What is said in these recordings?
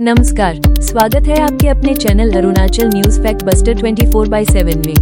नमस्कार, स्वागत है आपके अपने channel Arunachal news fact buster 24/7 में।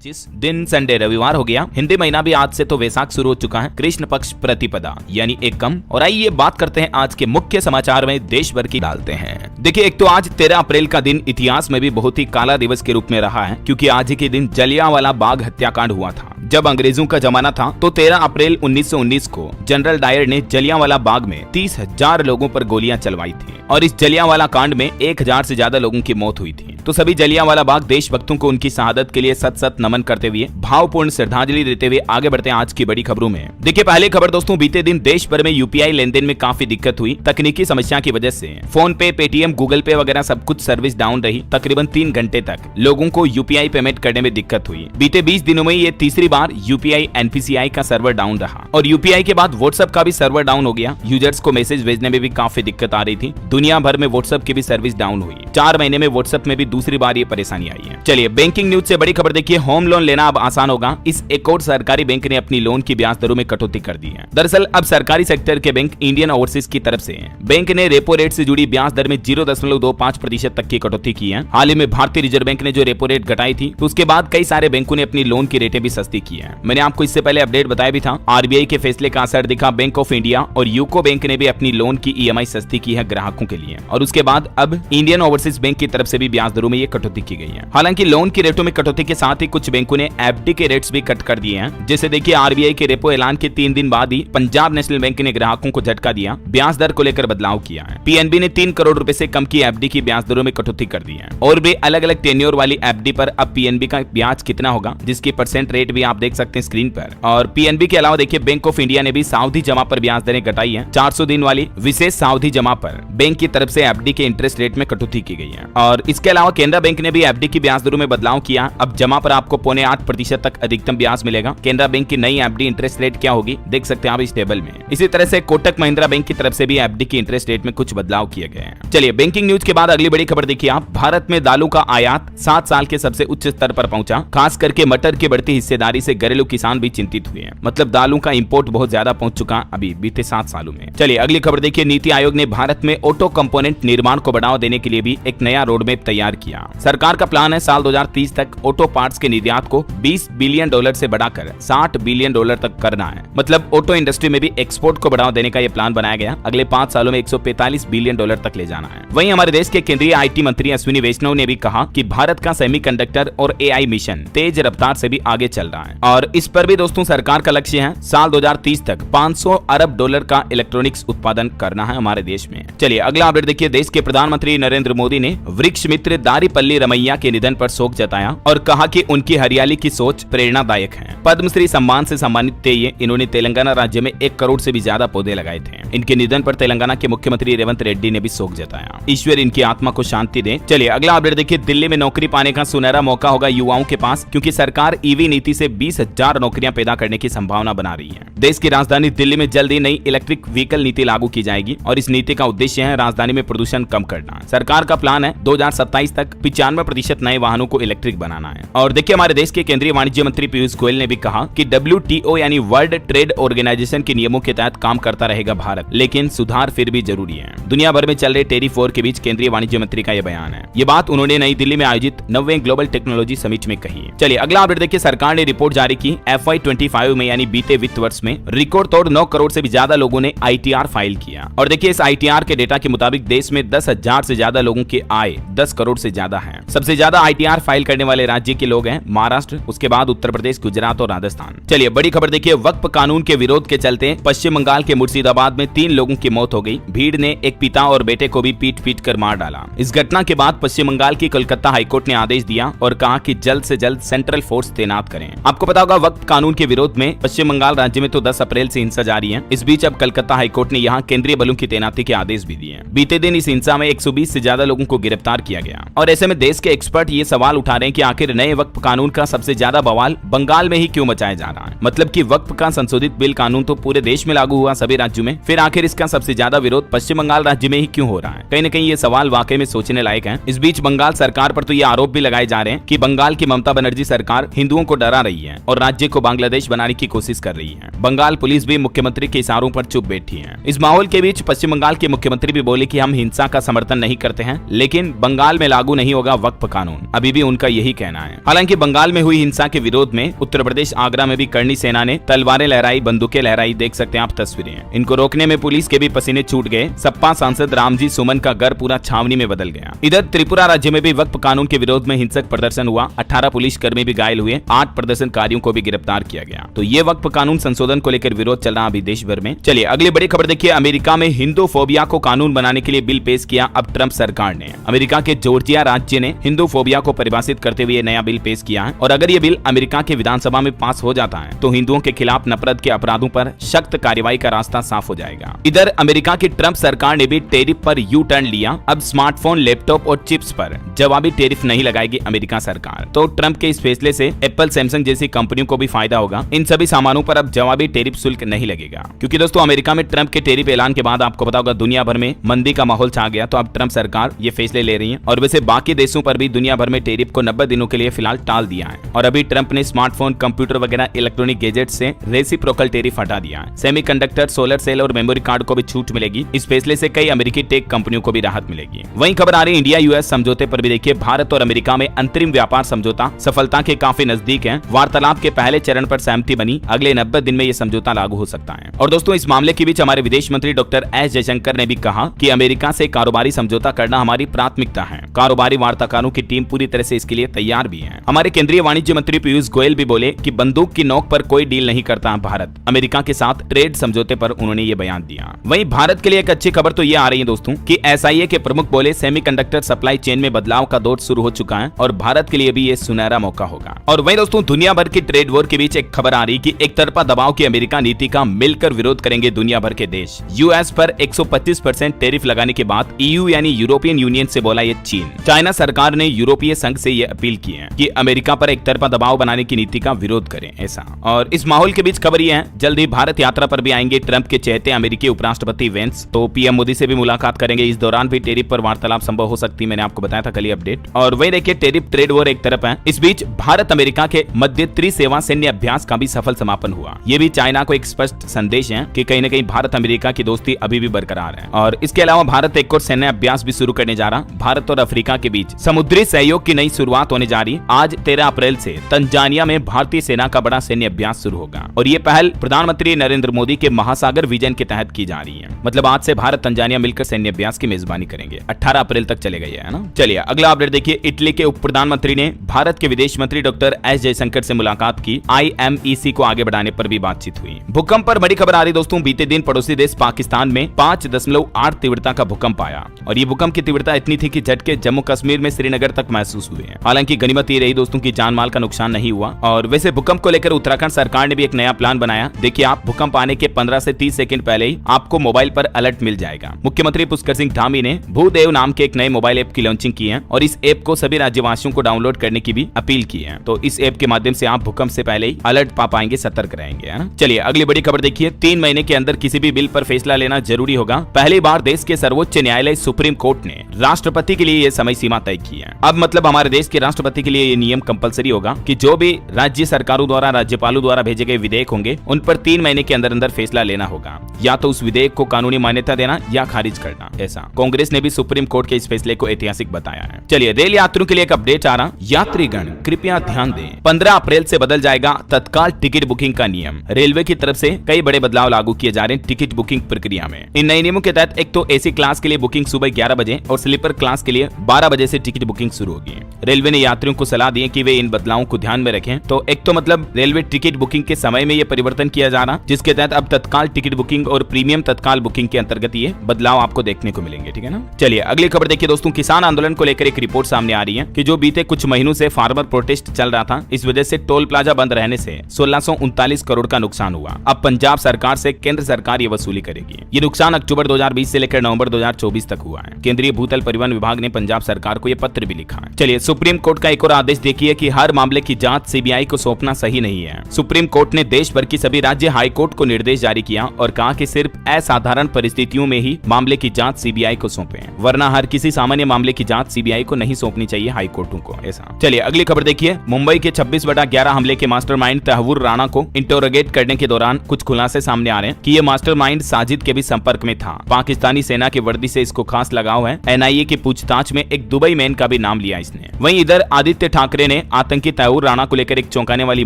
जिस दिन संडे रविवार हो गया, हिंदी महीना भी आज से तो वैसाख शुरू हो चुका है, कृष्ण पक्ष प्रतिपदा यानी एकम। और आइए बात करते हैं आज के मुख्य समाचार में देश भर की डालते हैं। देखिए, एक तो आज 13 अप्रैल का दिन इतिहास में भी बहुत ही काला दिवस के रूप में रहा है, क्योंकि आज ही के दिन जलियांवाला बाग हत्याकांड हुआ था। जब अंग्रेजों का जमाना था तो 13 अप्रैल 1919 को जनरल डायर ने जलियांवाला बाग में 30,000 लोगों पर गोलियां चलवाई थी और इस जलियांवाला कांड में 1000 से ज्यादा लोगों की मौत हुई थी। तो सभी जलियांवाला बाग देशभक्तों को उनकी शहादत के लिए सत सत नमन करते हुए भावपूर्ण श्रद्धांजलि देते हुए आगे बढ़ते हैं आज की बड़ी खबरों में। देखिए, पहली खबर दोस्तों, बीते दिन देश भर में यूपीआई लेनदेन में काफी दिक्कत हुई। तकनीकी समस्या की वजह से फोन पे, पेटीएम, गूगल पे वगैरह सब कुछ सर्विस डाउन रही। तकरीबन 3 घंटे तक लोगों को यूपीआई पेमेंट करने में दिक्कत हुई। बीते 20 दिनों में ये तीसरी बार यूपीआई एनपीसीआई का सर्वर डाउन रहा और यूपीआई के बाद व्हाट्सएप का भी सर्वर डाउन हो गया। यूजर्स को मैसेज भेजने में भी काफी दिक्कत आ रही थी। दुनिया भर में व्हाट्सएप की भी सर्विस डाउन हुई। 4 महीने में व्हाट्सएप में भी दूसरी बार ये परेशानी आई है। चलिए, बैंकिंग न्यूज से बड़ी खबर देखिए, होम लोन लेना अब आसान होगा। इस एक और सरकारी बैंक ने अपनी लोन की ब्याज दरों में कटौती कर दी है। दरअसल अब सरकारी सेक्टर के बैंक इंडियन ओवरसीज की तरफ से बैंक ने रेपो रेट से जुड़ी ब्याज दर में 0.25% तक की कटौती की है। हाल ही में भारतीय रिजर्व बैंक ने जो रेपो रेट घटाई थी, तो उसके बाद कई सारे बैंकों ने अपनी लोन की रेटें भी सस्ती की है। मैंने आपको इससे पहले अपडेट बताया भी था। आरबीआई के फैसले का असर दिखा। बैंक ऑफ इंडिया और यूको बैंक ने भी अपनी लोन की ईएमआई सस्ती की है ग्राहकों के लिए और उसके बाद अब इंडियन ओवरसीज बैंक की तरफ से भी ब्याज दरों में ये कटौती की गई है। हालांकि लोन की रेटों में कटौती के साथ ही कुछ बैंकों ने एफडी के रेट्स भी कट कर दिए हैं। जैसे देखिए, आरबीआई के रेपो ऐलान के 3 दिन बाद ही पंजाब नेशनल बैंक ने ग्राहकों को झटका दिया, ब्याज दर को लेकर बदलाव किया है। पीएनबी ने 3 करोड़ रुपए से कम की एफडी की ब्याज दरों में कटौती कर दी है और भी अलग अलग टेन्योर वाली एफडी पर अब पीएनबी का ब्याज कितना होगा, जिसकी परसेंट रेट भी आप देख सकते हैं स्क्रीन पर। और पीएनबी के अलावा देखिए, बैंक ऑफ इंडिया ने भी सावधि जमा पर ब्याज दरें घटाई है। 400 दिन वाली विशेष सावधि जमा पर बैंक की तरफ से एफडी के इंटरेस्ट रेट में कटौती की गई है। और इसके अलावा केनरा बैंक ने भी एफडी की ब्याज दरों में बदलाव किया। अब जमा पर आपको 0.8% तक अधिकतम ब्याज मिलेगा। केनरा बैंक की नई एफडी इंटरेस्ट रेट क्या होगी, देख सकते हैं आप इस टेबल में। इसी तरह से कोटक महिंद्रा बैंक की तरफ से भी एफडी की इंटरेस्ट रेट में कुछ बदलाव किए गए हैं। चलिए, बैंकिंग न्यूज के बाद अगली बड़ी खबर देखिए आप। भारत में दालों का आयात 7 साल के सबसे उच्च स्तर पर पहुंचा। खास करके मटर की बढ़ती हिस्सेदारी से घरेलू किसान भी चिंतित हुए हैं। मतलब दालों का इंपोर्ट बहुत ज्यादा पहुंच चुका अभी बीते 7 सालों में। चलिए, अगली खबर देखिए, नीति आयोग ने भारत में ऑटो कंपोनेंट निर्माण को बढ़ावा देने के लिए भी एक नया रोडमैप तैयार किया। सरकार का प्लान है साल 2030 तक ऑटो पार्ट्स के निर्यात को $20 बिलियन से बढ़ाकर $60 बिलियन तक करना है। मतलब ऑटो इंडस्ट्री में भी एक्सपोर्ट को बढ़ावा देने का ये प्लान बनाया गया। अगले 5 सालों में $145 बिलियन तक ले जाना है। वहीं हमारे देश के केंद्रीय आईटी मंत्री अश्विनी वैष्णव ने भी कहा कि भारत का सेमीकंडक्टर और एआई मिशन तेज रफ्तार से भी आगे चल रहा है और इस पर भी दोस्तों सरकार का लक्ष्य है साल 2030 तक $500 अरब का इलेक्ट्रॉनिक्स उत्पादन करना है हमारे देश में। चलिए, अगला अपडेट देखिए, देश के प्रधानमंत्री नरेंद्र मोदी ने वृक्ष मित्र दारीपल्ली रमैया के निधन पर शोक जताया और कहा कि उनकी हरियाली की सोच प्रेरणादायक है। पद्मश्री सम्मान से सम्मानित थे ये। इन्होंने तेलंगाना राज्य में 1 करोड़ से भी ज्यादा पौधे लगाए थे। इनके निधन पर तेलंगाना के मुख्यमंत्री रेवंत रेड्डी ने भी शोक जताया। ईश्वर इनकी आत्मा को शांति दे। चलिए, अगला अपडेट देखिए, दिल्ली में नौकरी पाने का सुनहरा मौका होगा युवाओं के पास, क्योंकि सरकार ईवी नीति से 20,000 नौकरियां पैदा करने की संभावना बना रही है। देश की राजधानी दिल्ली में जल्द ही नई इलेक्ट्रिक व्हीकल नीति लागू की जाएगी और इस नीति का उद्देश्य है राजधानी में प्रदूषण कम करना। सरकार का प्लान है 2027 तक 95% नए वाहनों को इलेक्ट्रिक बनाना है। और देखिए, हमारे देश के केंद्रीय वाणिज्य मंत्री पीयूष गोयल ने भी कहा कि WTO यानी वर्ल्ड ट्रेड ऑर्गेनाइजेशन के नियमों के तहत काम करता रहेगा भारत, लेकिन सुधार फिर भी जरूरी है। दुनिया भर में चल रहे टेरिफ वॉर के बीच केंद्रीय वाणिज्य मंत्री का यह बयान है। ये बात उन्होंने नई दिल्ली में आयोजित 9वें ग्लोबल टेक्नोलॉजी समिट में कही। चलिए, अगला अपडेट देखिए, सरकार ने रिपोर्ट जारी की। FY25 में यानी बीते वित्त वर्ष में रिकॉर्ड तोड़ 9 करोड़ से भी ज्यादा लोगों ने ITR फाइल किया और देखिए, इस ITR के डेटा के मुताबिक देश में 10,000 से ज्यादा लोगों की आय 10 करोड़ से ज्यादा है। सबसे ज्यादा ITR फाइल करने वाले राज्य के लोग हैं महाराष्ट्र, उसके बाद उत्तर प्रदेश, गुजरात और राजस्थान। चलिए, बड़ी खबर देखिए, वक्फ कानून के विरोध के चलते पश्चिम बंगाल के मुर्शिदाबाद में 3 लोगों की मौत हो गई। भीड़ ने एक पिता और बेटे को भी पीट कर मार डाला। इस घटना के बाद पश्चिम बंगाल की कोलकाता हाईकोर्ट ने आदेश दिया और कहा कि जल्द से जल्द सेंट्रल फोर्स तैनात करें। आपको पता होगा, वक्फ कानून के विरोध में पश्चिम बंगाल राज्य में तो 10 अप्रैल से हिंसा जारी है। इस बीच अब कोलकाता हाईकोर्ट ने यहाँ केंद्रीय बलों की तैनाती के आदेश भी दिए। बीते दिन इस हिंसा में 120 से ज्यादा लोगों को गिरफ्तार किया गया। और ऐसे में देश के एक्सपर्ट ये सवाल उठा रहे हैं कि आखिर नए वक्फ कानून का सबसे ज्यादा बवाल बंगाल में ही क्यों मचाया जा रहा है। मतलब कि वक्फ का संशोधित बिल कानून तो पूरे देश में लागू हुआ सभी राज्यों में, फिर आखिर इसका सबसे ज्यादा विरोध पश्चिम बंगाल राज्य में ही क्यों हो रहा है। कहीं न कहीं ये सवाल वाकई में सोचने लायक है। इस बीच बंगाल सरकार पर तो ये आरोप भी लगाए जा रहे हैं कि बंगाल की ममता बनर्जी सरकार हिंदुओं को डरा रही है और राज्य को बांग्लादेश बनाने की कोशिश कर रही है। बंगाल पुलिस भी मुख्यमंत्री के इशारों पर चुप बैठी है। इस माहौल के बीच पश्चिम बंगाल के मुख्यमंत्री भी बोले कि हम हिंसा का समर्थन नहीं करते हैं, लेकिन बंगाल में लागू नहीं होगा वक्फ कानून, अभी भी उनका यही कहना है। हालांकि बंगाल में हुई हिंसा के विरोध में उत्तर प्रदेश आगरा में भी करनी सेना ने तलवारें लहराई, बंदूकें लहराई, देख सकते हैं आप तस्वीरें। इनको रोकने में पुलिस के भी पसीने छूट गए। सपा सांसद रामजी सुमन का घर पूरा छावनी में बदल गया। इधर त्रिपुरा राज्य में भी वक्फ कानून के विरोध में हिंसक प्रदर्शन हुआ। 18 पुलिस कर्मी भी घायल हुए, 8 प्रदर्शनकारियों को भी गिरफ्तार किया गया। तो ये वक्फ कानून संशोधन को लेकर विरोध चल रहा अभी देश भर में। चलिए अगली बड़ी खबर देखिए। अमेरिका में हिंदू फोबिया को कानून बनाने के लिए बिल पेश किया अब ट्रंप सरकार ने। अमेरिका के जॉर्जिया राज्य ने हिंदू फोबिया को परिभाषित करते हुए नया बिल पेश किया है और अगर ये बिल अमेरिका के विधानसभा में पास हो जाता है तो हिंदुओं के खिलाफ नफरत के अपराधों पर सख्त कार्रवाई का रास्ता साफ हो जाएगा। इधर अमेरिका की ट्रंप सरकार ने भी टैरिफ पर यू टर्न लिया। अब स्मार्टफोन, लैपटॉप और चिप्स पर जवाबी टैरिफ नहीं लगाएगी अमेरिका सरकार। तो ट्रंप के इस फैसले से एप्पल, सैमसंग जैसी कंपनियों को भी फायदा होगा। इन सभी सामानों पर अब जवाबी टैरिफ शुल्क नहीं लगेगा, क्योंकि दोस्तों अमेरिका में ट्रंप के टैरिफ ऐलान के बाद आपको पता होगा दुनिया भर में मंदी का माहौल छा गया। तो अब ट्रंप सरकार ये फैसले ले रही है और वैसे बाकी देशों पर भी दुनिया भर में टैरिफ को 90 दिनों के लिए फिलहाल टाल दिया है। और अभी ट्रंप ने स्मार्टफोन, कंप्यूटर वगैरह इलेक्ट्रॉनिक गैजेट से रेसिप्रोकल टैरिफ हटा दिया है। सेमीकंडक्टर, सोलर सेल और मेमोरी कार्ड को भी छूट मिलेगी। इस फैसले से कई अमेरिकी टेक कंपनियों को भी राहत मिलेगी। वहीं खबर आ रही इंडिया यूएस समझौते पर भी देखिए। भारत और अमेरिका में अंतरिम व्यापार समझौता सफलता के काफी नजदीक है। वार्तालाप के पहले चरण पर सहमति बनी। अगले 90 दिन में ये समझौता लागू हो सकता है। और दोस्तों इस मामले के बीच हमारे विदेश मंत्री डॉक्टर एस जयशंकर ने भी कहा कि अमेरिका से कारोबारी समझौता करना हमारी प्राथमिकता है। कारोबारी वार्ताकारों की टीम पूरी तरह से इसके लिए तैयार भी है। हमारे केंद्रीय वाणिज्य मंत्री पीयूष गोयल भी बोले कि बंदूक की नोक पर कोई डील नहीं करता भारत। अमेरिका के साथ ट्रेड समझौते पर उन्होंने ये बयान दिया। वहीं भारत के लिए एक अच्छी खबर तो ये आ रही है दोस्तों कि एसआईए के प्रमुख बोले सेमीकंडक्टर सप्लाई चेन में बदलाव का दौर शुरू हो चुका है और भारत के लिए भी ये सुनहरा मौका होगा। और वहीं दोस्तों दुनिया भर की ट्रेड वॉर के बीच एक खबर आ रही कि एक तरफा दबाव की अमेरिका नीति का मिलकर विरोध करेंगे दुनिया भर के देश। यूएस पर 125% टैरिफ लगाने के बाद ईयू यानी यूरोपियन यूनियन से बोला ये चीन। चाइना सरकार ने यूरोपीय संघ से ये अपील की है कि अमेरिका पर एक तरफा दबाव बनाने की नीति का विरोध करें ऐसा। और इस माहौल के बीच खबर ये है जल्द ही भारत यात्रा पर भी आएंगे ट्रंप के चहेते अमेरिकी उपराष्ट्रपति वेंस। तो पीएम मोदी से भी मुलाकात करेंगे। इस दौरान भी टैरिफ पर वार्तालाप संभव हो सकती है, मैंने आपको बताया था कल अपडेट। और वही देखिए टैरिफ ट्रेड वॉर एक तरफ है। इस बीच भारत अमेरिका के मध्य त्रिसेवा सैन्य अभ्यास का भी सफल समापन हुआ। ये भी चाइना को एक स्पष्ट संदेश है कि कहीं न कहीं भारत अमेरिका की दोस्ती अभी भी बरकरार है। और इसके अलावा भारत एक और सैन्य अभ्यास भी शुरू करने जा रहा। भारत और अफ्रीका के बीच समुद्री सहयोग की नई शुरुआत होने जा रही। आज 13 अप्रैल से तंजानिया में भारतीय सेना का बड़ा सैन्य अभ्यास शुरू होगा और ये पहल प्रधानमंत्री नरेंद्र मोदी के महासागर विजन के तहत की जा रही है। मतलब आज से भारत तंजानिया मिलकर सैन्य अभ्यास की मेजबानी करेंगे। 18 अप्रैल तक चलेगा ये, है ना। चलिए अगला अपडेट देखिए। इटली के उप प्रधानमंत्री ने भारत के विदेश मंत्री डॉक्टर एस जयशंकर से मुलाकात की। IMEC को आगे बढ़ाने पर भी बातचीत हुई। भूकंप पर बड़ी खबर आ रही दोस्तों। बीते दिन पड़ोसी देश पाकिस्तान में 5.8 तीव्रता का भूकंप आया और ये भूकंप की तीव्रता इतनी थी कि झटके जम्मू कश्मीर में श्रीनगर तक महसूस हुए हैं। हालांकि गनीमत ये रही दोस्तों की जान माल का नुकसान नहीं हुआ। और वैसे भूकंप को लेकर उत्तराखंड सरकार ने भी एक नया प्लान बनाया। देखिए आप भूकंप आने के 15 से 30 सेकंड पहले ही आपको मोबाइल पर अलर्ट मिल जाएगा। मुख्यमंत्री पुष्कर सिंह धामी ने भूदेव नाम के एक नए मोबाइल ऐप की लॉन्चिंग की है और इस ऐप को सभी राज्यवासियों को डाउनलोड करने की भी अपील की है। तो इस ऐप के माध्यम से आप भूकंप से पहले ही अलर्ट पा पाएंगे, सतर्क रहेंगे, है ना। चलिए अगली बड़ी खबर देखिए। 3 महीने के अंदर किसी भी बिल पर फैसला लेना जरूरी होगा। पहली बार देश के सर्वोच्च न्यायालय सुप्रीम कोर्ट ने राष्ट्रपति के लिए ये समय सीमा तय की है। अब मतलब हमारे देश के राष्ट्रपति के लिए ये नियम कंपलसरी होगा कि जो भी राज्य सरकारों द्वारा, राज्यपालों द्वारा भेजे गए विधेयक होंगे उन पर 3 महीने के अंदर अंदर फैसला लेना होगा। या तो उस विधेयक को कानूनी मान्यता देना या खारिज करना। ऐसा कांग्रेस ने भी सुप्रीम कोर्ट के इस फैसले को ऐतिहासिक बताया है। चलिए रेल यात्रियों के लिए एक अपडेट आ रहा। यात्रीगण कृपया ध्यान दें, 15 अप्रैल से बदल जाएगा तत्काल टिकट बुकिंग का नियम। रेलवे की तरफ से कई बड़े बदलाव लागू किए जा रहे हैं टिकट बुकिंग प्रक्रिया में। इन नए नियमों के तहत एक तो एसी क्लास के लिए बुकिंग सुबह 11 बजे और स्लीपर क्लास के लिए 12 बजे से टिकट बुकिंग शुरू होगी। रेलवे ने यात्रियों को सलाह दी है कि वे इन बदलावों को ध्यान में रखें। तो एक तो मतलब रेलवे टिकट बुकिंग के समय में ये परिवर्तन किया जा रहा, जिसके तहत अब तत्काल टिकट बुकिंग और प्रीमियम तत्काल बुकिंग के अंतर्गत ये बदलाव आपको देखने को मिलेंगे, ठीक है ना। चलिए अगली खबर देखिए दोस्तों। किसान आंदोलन को लेकर एक रिपोर्ट सामने आ रही है कि जो बीते कुछ महीनों से फार्मर प्रोटेस्ट चल रहा था, इस वजह से टोल प्लाजा बंद रहने से 1639 करोड़ का नुकसान हुआ। अब पंजाब सरकार से केंद्र सरकार ये वसूली करेगी। ये नुकसान अक्टूबर 2020 से लेकर नवंबर 2024 तक हुआ है। केंद्रीय भूतल परिवहन विभाग ने पंजाब सरकार को यह पत्र भी लिखा है। चलिए सुप्रीम कोर्ट का एक और आदेश देखिए कि हर मामले की जांच सीबीआई को सौंपना सही नहीं है। सुप्रीम कोर्ट ने देश भर की सभी राज्य हाई कोर्ट को निर्देश जारी किया और कहा कि सिर्फ असाधारण परिस्थितियों में ही मामले की जांच सीबीआई को सौंपे, वरना हर किसी सामान्य मामले की जांच सीबीआई को नहीं सौंपनी चाहिए हाई कोर्टों को। ऐसा चलिए अगली खबर देखिए। मुंबई के 26/11 हमले के मास्टरमाइंड तहव्वुर राणा को इंटरोगेट करने के दौरान कुछ खुलासे सामने आ रहे हैं कि ये मास्टरमाइंड साजिद के भी संपर्क में था। पाकिस्तानी सेना की वर्दी से इसको खास लगाव है। एनआईए की पूछताछ में एक दुबई मैन का भी नाम लिया इसने। वहीं इधर आदित्य ठाकरे ने आतंकी तहव्वुर राणा को लेकर एक चौंकाने वाली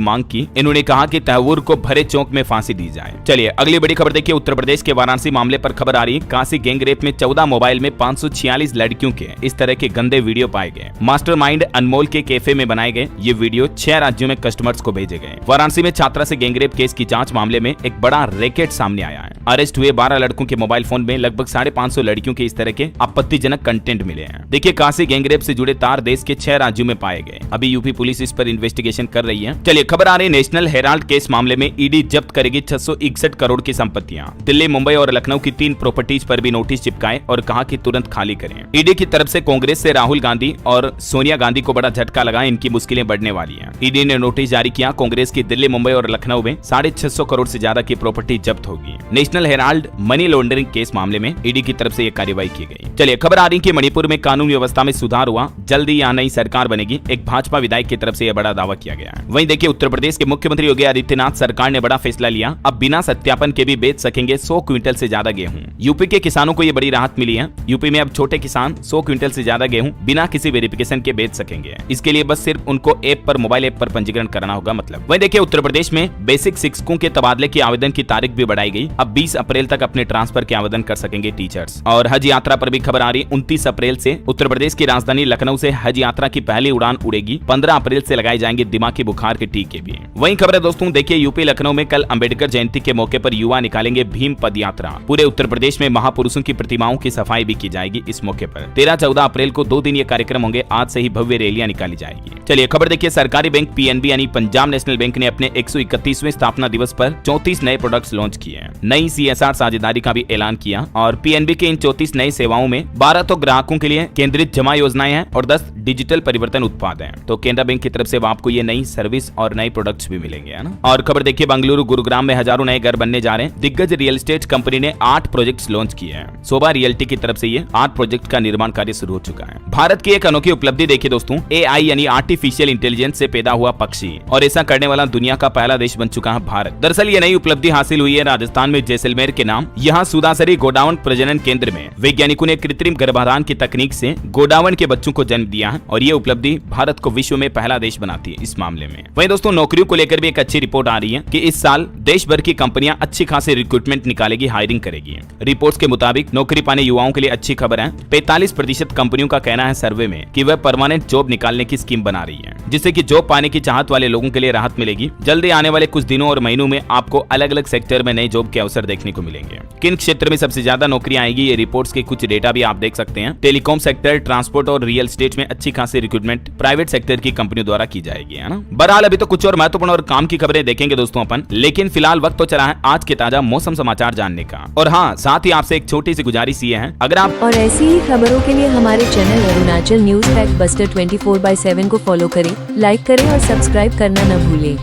मांग की। इन्होंने कहा कि तहव्वुर को भरे चौक में फांसी दी जाए। चलिए अगली बड़ी खबर देखिए। उत्तर प्रदेश के वाराणसी मामले पर खबर आ रही है। काशी गैंगरेप में 14 मोबाइल में 546 लड़कियों के इस तरह के गंदे वीडियो पाए गए। मास्टरमाइंड अनमोल के कैफे में बनाए गए ये वीडियो 6 राज्यों में कस्टमर्स को भेजे गए। वाराणसी में छात्रा से गैंगरेप केस की जांच मामले में एक बड़ा रैकेट सामने आया है। अरेस्ट हुए 12 लड़कों के मोबाइल फोन में लगभग 550 लड़कियों के इस तरह के आपत्तिजनक कंटेंट मिले हैं। देखिए काशी गैंगरेप से जुड़े तार देश के 6 राज्यों में पाए गए। अभी यूपी पुलिस इस पर इन्वेस्टिगेशन कर रही है। चलिए खबर आ रही है। नेशनल हेराल्ड केस मामले में ईडी जब्त करेगी 661 करोड़ की संपत्तियां। दिल्ली, मुंबई और लखनऊ की 3 प्रॉपर्टीज पर भी नोटिस चिपकाए और कहा कि तुरंत खाली करें। ईडी की तरफ से कांग्रेस से राहुल गांधी और सोनिया गांधी को बड़ा झटका लगा। इनकी मुश्किलें बढ़ने वाली हैं। ईडी ने नोटिस जारी किया। कांग्रेस की दिल्ली, मुंबई और लखनऊ में 650 करोड़ से ज्यादा की प्रॉपर्टी जब्त होगी। National Herald money laundering case मामले में ईडी की तरफ से यह कार्रवाई की गई। चलिए खबर आ रही है कि मणिपुर में कानून व्यवस्था में सुधार हुआ। जल्दी यहाँ नई सरकार बनेगी। एक भाजपा विधायक की तरफ से यह बड़ा दावा किया गया है। वहीं देखिए उत्तर प्रदेश के मुख्यमंत्री योगी आदित्यनाथ सरकार ने बड़ा फैसला लिया। अब बिना सत्यापन के भी बेच सकेंगे 100 क्विंटल से ज्यादा गेहूं। यूपी के किसानों को यह बड़ी राहत मिली है। यूपी में अब छोटे किसान 100 क्विंटल से ज्यादा गेहूं बिना किसी वेरिफिकेशन के बेच सकेंगे। इसके लिए बस सिर्फ उनको ऐप पर, मोबाइल ऐप पर पंजीकरण करना होगा। मतलब वहीं देखिए उत्तर प्रदेश में बेसिक शिक्षकों के तबादले की आवेदन की तारीख भी बढ़ाई गई। अब 20 अप्रैल तक अपने ट्रांसफर के आवेदन कर सकेंगे टीचर्स। और हज यात्रा पर भी खबर आ रही है। 29 अप्रैल से उत्तर प्रदेश की राजधानी लखनऊ से हज यात्रा की पहली उड़ान उड़ेगी। 15 अप्रैल से लगाए जाएंगे दिमागी बुखार के टीके भी। वहीं खबर है दोस्तों देखिए यूपी लखनऊ में कल अंबेडकर जयंती के मौके पर युवा निकालेंगे भीम पद यात्रा। पूरे उत्तर प्रदेश में महापुरुषों की प्रतिमाओं की सफाई भी की जाएगी इस मौके पर। 13-14 अप्रैल को 2 दिन ये कार्यक्रम होंगे। आज से ही भव्य रैलियां निकाली जाएगी। चलिए खबर देखिए। सरकारी बैंक पीएनबी यानी पंजाब नेशनल बैंक ने अपने 131वें स्थापना दिवस पर 34 नए प्रोडक्ट्स लॉन्च किए। नई CSR साझेदारी का भी ऐलान किया और पीएनबी के इन 34 नई सेवाओं में 12 तो ग्राहकों के लिए केंद्रित जमा योजनाएं हैं और 10 डिजिटल परिवर्तन उत्पाद हैं। तो केनरा बैंक की तरफ से आपको ये नई सर्विस और नए प्रोडक्ट्स भी मिलेंगे, है ना। और खबर देखिए बेंगलुरु, गुरुग्राम में हजारों नए घर बनने जा रहे हैं। दिग्गज रियल एस्टेट कंपनी ने 8 प्रोजेक्ट्स लॉन्च किए हैं। शोभा रियल्टी की तरफ से ये 8 प्रोजेक्ट का निर्माण कार्य शुरू हो चुका है। भारत की एक अनोखी उपलब्धि देखिए दोस्तों। AI यानी आर्टिफिशियल इंटेलिजेंस से पैदा हुआ पक्षी, और ऐसा करने वाला दुनिया का पहला देश बन चुका है भारत। दरअसल ये नई उपलब्धि हासिल हुई है राजस्थान में जैसलमेर के नाम। यहाँ सुदासरी गोडाउन प्रजनन केंद्र में वैज्ञानिकों ने कृत्रिम गर्भाधान की तकनीक से गोडावन के बच्चों को जन्म दिया है और ये उपलब्धि भारत को विश्व में पहला देश बनाती है इस मामले में। वहीं दोस्तों नौकरियों को लेकर भी एक अच्छी रिपोर्ट आ रही है कि इस साल देश भर की कंपनियां अच्छी खासी रिक्रूटमेंट निकालेगी, हायरिंग करेगी। रिपोर्ट्स के मुताबिक नौकरी पाने युवाओं के लिए अच्छी खबर है। 45% कंपनियों का कहना है सर्वे में कि वह परमानेंट जॉब निकालने की स्कीम बना रही है, जिससे कि जॉब पाने की चाहत वाले लोगों के लिए राहत मिलेगी। जल्दी आने वाले कुछ दिनों और महीनों में आपको अलग अलग सेक्टर में नए जॉब के अवसर देखने को मिलेंगे। किन क्षेत्र में सबसे ज्यादा नौकरियां आएगी ये रिपोर्ट्स के कुछ डेटा भी आप देख सकते हैं। टेलीकॉम सेक्टर, ट्रांसपोर्ट और रियल एस्टेट में अच्छी खासी रिक्रूटमेंट प्राइवेट सेक्टर की कंपनियों द्वारा की जाएगी, है ना। बहरहाल अभी तो कुछ और महत्वपूर्ण और काम की खबरें देखेंगे दोस्तों अपन, लेकिन फिलहाल वक्त तो चला है आज के ताजा मौसम समाचार जानने का। और हाँ, साथ ही आपसे एक छोटी सी गुजारिश ये है, अगर आप और ऐसी ही खबरों के लिए हमारे channel Arunachal news fact buster 24/7 को फॉलो करें, लाइक करें और सब्सक्राइब करना न भूलें।